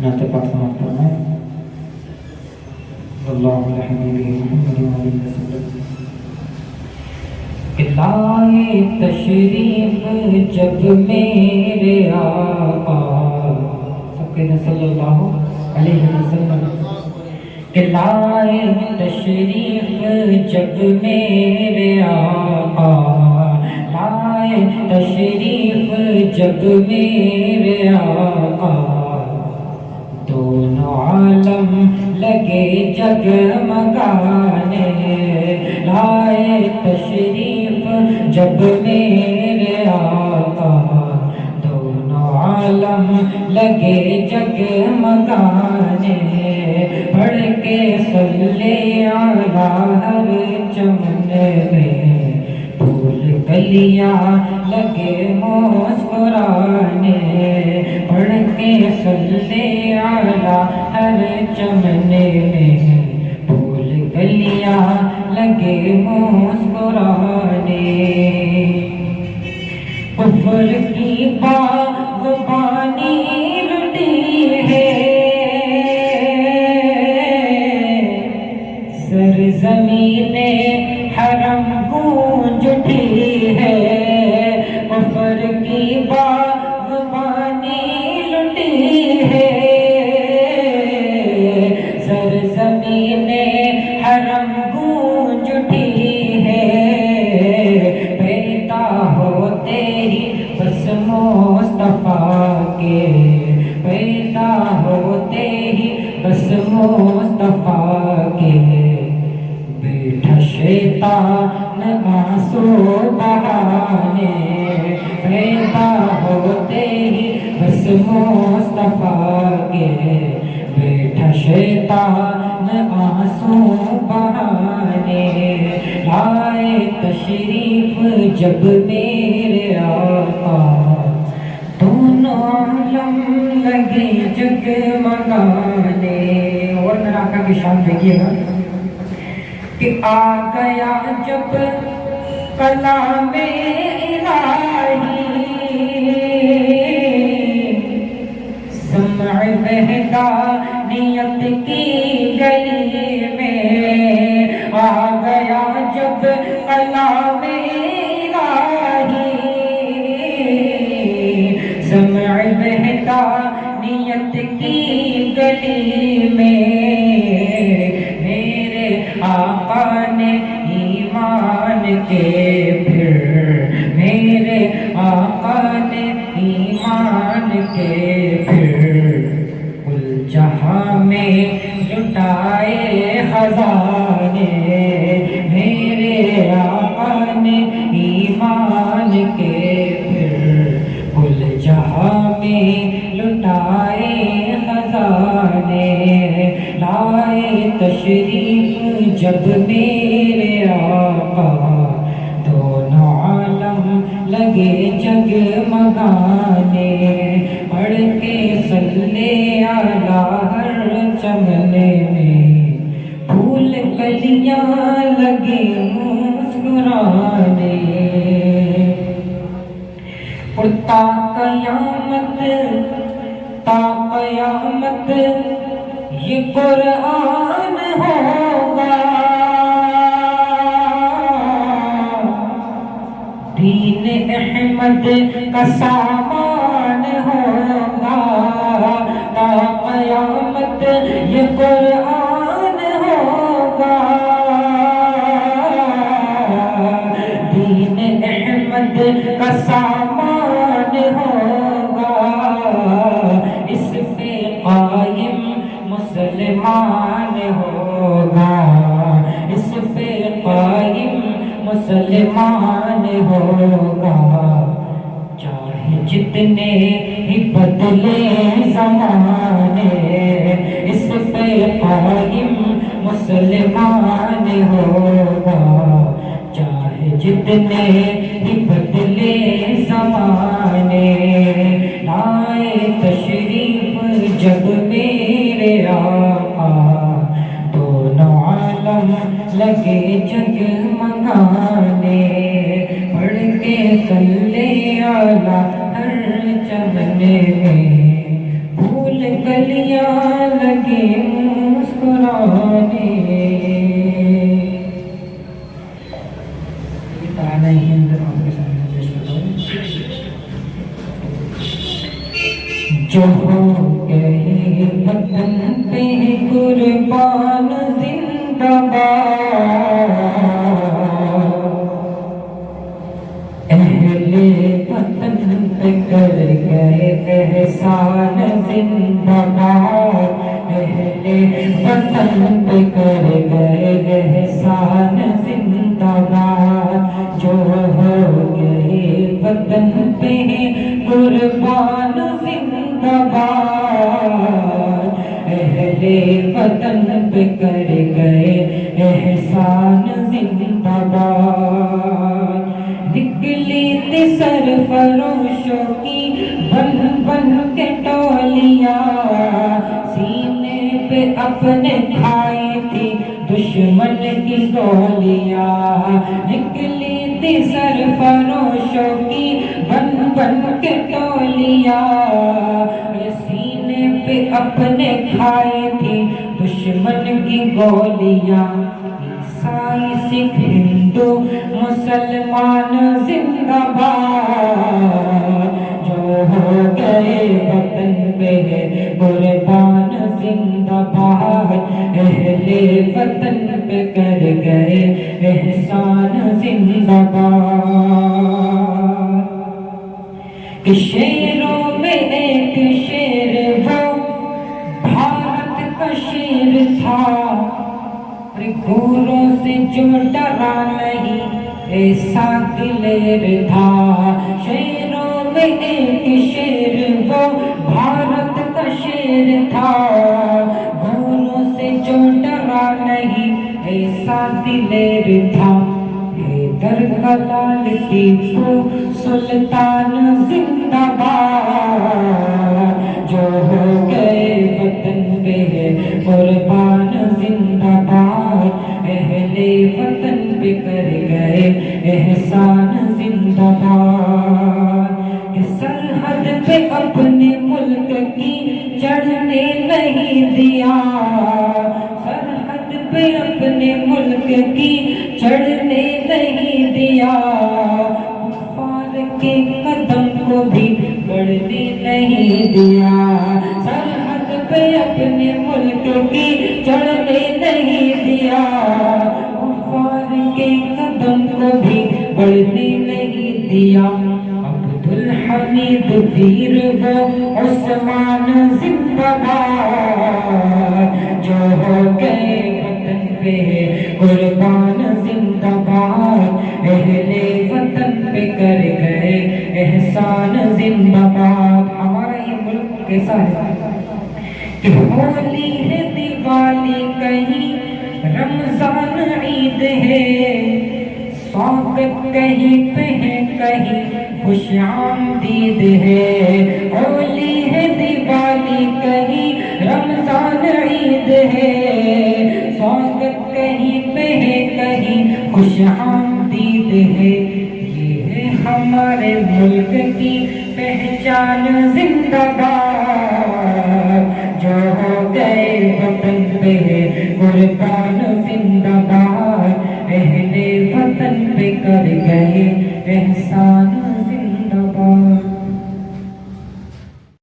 نعت پاک سماعت فرمائیں اللہ علیہ حبیبہ محمد علیہ وسلم۔ لائے تشریف جب میرے آقا، سب کہتے ہیں صلی اللہ علیہ وسلم۔ لائے تشریف جب میرے آقا، لائے تشریف جب میرے آقا، دونوں عالم لگے جگمگانے۔ لائے تشریف جب میرے آقا، دونوں عالم لگے جگمگانے۔ پڑھ کے صلی علی ہر چمن میں، پھول کلیاں لگے مسکرانے۔ پڑھ کے صلی علی ہر چمن میں، پھول کلیاں لگے مسکرانے۔ کفر کی باغبانی لٹی ہے، سرزمین حرم گونج اٹھی ہے۔ کفر کی باغبانی لٹی ہے، سرزمین حرم گونج اٹھی ہے۔ پیدا ہوتے ہی بس مصطفیٰ کے، پیدا ہوتے ہی بس مصطفیٰ کے، بیٹھا شیطان آنسو بہانے۔ پیدا ہوتے ہی بس مصطفیٰ کے، بیٹھا شیطان آنسو بہانے۔ لائے تشریف جب میرے آقا، دونوں عالم لگے جگمگانے۔ اور میرا آقا کی شان دیکھیے گا کہ آ گیا جب کلام الہی، سمع وحدانیت کی گلی میں۔ آ گیا جب کلام الہی، سمع وحدانیت کی گلی میں، میرے آقا نے ایمان کے پھر، میرے آقا نے ایمان کے پھر، کل جہاں میں لٹائے خزانے۔ میرے آقا نے ایمان کے پھر، کل جہاں میں لٹائے خزانے۔ لائے تشریف جب میرے آقا، دونوں عالم لگے جگمگانے۔ پڑھ کے صلی علی ہر چمن میں، پھول کلیاں لگے مسکرانے۔ اور تا قیامت، تا قیامت یہ قرآن ہوگا، دین احمد کا سامان ہوگا۔ تا قیامت یہ قرآن ہوگا، دین احمد کا سامان ہوگا۔ اس پہ قائم مسلمان ہوگا، اس پہ قائم مسلمان ہوگا۔ چاہے جتنے ہی بدلے زمانے، اس پہ قائم مسلمان ہوگا۔ چاہے جتنے ہی بدلے زمانے۔ لائے تشریف جب میرے آقا، دونوں عالم لگے جگمگانے۔ پڑھ کے صلی علی ہر چمن میں، پھول کلیاں لگے مسکرانے. یہ ترانہ ہی اندر آپ کے سامنے پیش کرتا ہوں. جو ہو گئے وطن پہ قربان زندہ باد، اہل وطن پہ کر گئے احسان زندہ باد، اہل وطن پہ کر گئے احسان زندہ باد. جو ہو گئے وطن پہ قربان زندہ باد، اہل وطن پہ کر گئے احسان زندہ باد. نکلی تھی سرفروشوں کی بن بن کے ٹولیاں، سینے پہ اپنے کھائی تھی دشمن کی گولیاں. نکلی تھی سرفروشوں کی بن بن کے ٹولیاں، سینے پہ اپنے کھائی تھی دشمن کی گولیاں. عیسائی سکھ ہندو مسلمان زندہ باد، جو ہو گئے وطن پہ قربان زندہ باد، اہل وطن پہ کر گئے احسان زندہ باد. کہ شیروں میں ایک شیر وہ بھارت کا شیر تھا، گوروں سے جو ڈرا نہیں ایسا دلیر تھا. شیروں میں ایک شیر وہ بھارت کا شیر تھا، گوروں سے جو ڈرا نہیں ایسا دلیر تھا. حیدر کا لال ٹیپو سلطان زندہ باد، جو ہو گئے وطن پہ قربان زندہ باد، اہل وطن پہ کر گئے احسان زندہ باد. کہ سرحد پہ اپنے ملک کی چڑھنے نہیں دیا، سرحد پہ اپنے ملک کی چڑھنے نہیں دیا، کفار کے قدم کو بھی بڑھنے نہیں دیا. سرحد پہ اپنے ملک کی چڑھنے نہیں دیا، کفار کے قدم کو بھی بڑھنے نہیں دیا. عبدالحمید پیر وہ عثمان زندہ باد، جو ہو گئے وطن پہ قربان زندہ باد، اہل وطن پہ کر گئے احسان زندہ باد. ہمارا یہ ملک کیسا ہے کہ ہولی ہے دیوالی کہیں رمضان عید ہے، سوگت کہیں پہ ہے کہیں خوش آمدید ہے. ہولی ہے دیوالی کہیں رمضان عید ہے، سوگت کہیں پہ ہے کہیں خوش آمدید ہے. یہ ہے ہمارے ملک کی پہچان زندہ باد، جو ہو گئے وطن پہ قربان زندہ باد، اہل وطن پہ کر گئے احسان